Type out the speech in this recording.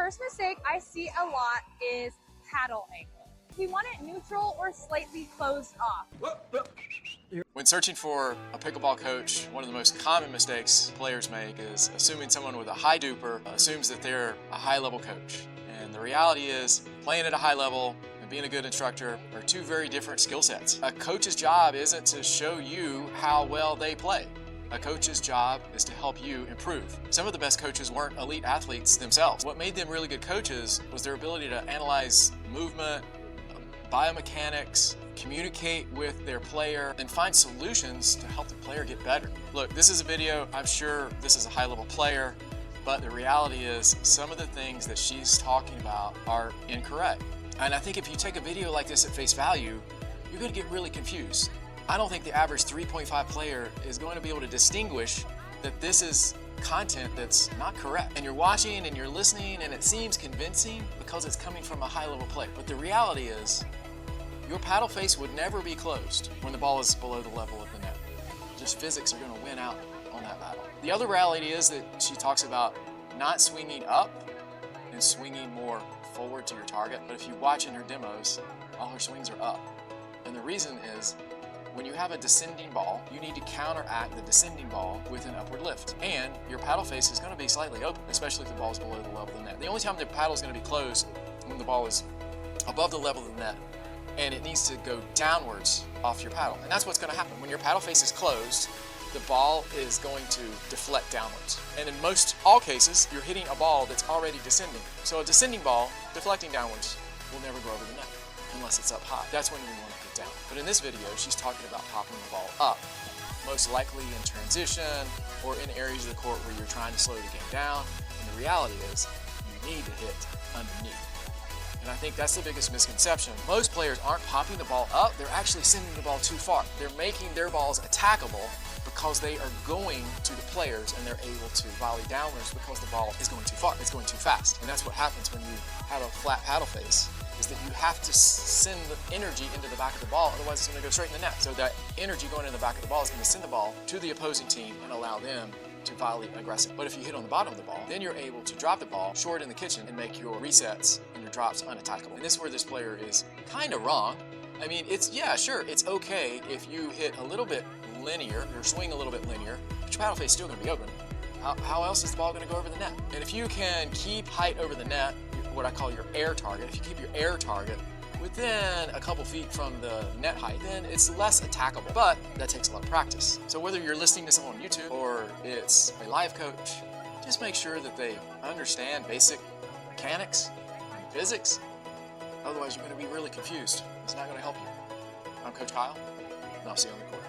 first mistake I see a lot is paddle angle. We want it neutral or slightly closed off. When searching for a pickleball coach, one of the most common mistakes players make is assuming someone with a high duper assumes that they're a high-level coach. And the reality is, playing at a high level and being a good instructor are two very different skill sets. A coach's job isn't to show you how well they play. A coach's job is to help you improve. Some of the best coaches weren't elite athletes themselves. What made them really good coaches was their ability to analyze movement, biomechanics, communicate with their player, and find solutions to help the player get better. Look, this is a video, I'm sure this is a high-level player, but the reality is some of the things that she's talking about are incorrect. And I think if you take a video like this at face value, you're going to get really confused. I don't think the average 3.5 player is going to be able to distinguish that this is content that's not correct. And you're watching and you're listening and it seems convincing because it's coming from a high-level player. But the reality is, your paddle face would never be closed when the ball is below the level of the net. Just physics are going to win out on that battle. The other reality is that she talks about not swinging up and swinging more forward to your target. But if you watch in her demos, all her swings are up. And the reason is, when you have a descending ball, you need to counteract the descending ball with an upward lift. And your paddle face is going to be slightly open, especially if the ball is below the level of the net. The only time the paddle is going to be closed when the ball is above the level of the net and it needs to go downwards off your paddle. And that's what's going to happen. When your paddle face is closed, the ball is going to deflect downwards. And in all cases, you're hitting a ball that's already descending. So a descending ball deflecting downwards will never go over the net unless it's up high. That's when you want to hit down. But in this video, she's talking about popping the ball up, most likely in transition or in areas of the court where you're trying to slow the game down. And the reality is, you need to hit underneath. And I think that's the biggest misconception. Most players aren't popping the ball up, they're actually sending the ball too far. They're making their balls attackable because they are going to the players and they're able to volley downwards because the ball is going too far, it's going too fast. And that's what happens when you have a flat paddle face, is that you have to send the energy into the back of the ball, otherwise it's going to go straight in the net. So that energy going in the back of the ball is going to send the ball to the opposing team and allow them to volley aggressive. But if you hit on the bottom of the ball, then you're able to drop the ball short in the kitchen and make your resets and your drops unattackable. And this is where this player is kind of wrong. I mean, yeah, sure, it's okay if you hit a little bit linear, or swing a little bit linear, but your paddle face is still going to be open. How else is the ball going to go over the net? And if you can keep height over the net, what I call your air target, if you keep your air target within a couple feet from the net height, then it's less attackable, but that takes a lot of practice. So whether you're listening to someone on YouTube or it's a live coach, just make sure that they understand basic mechanics and physics. Otherwise, you're going to be really confused. It's not going to help you. I'm Coach Kyle, and I'll see you on the court.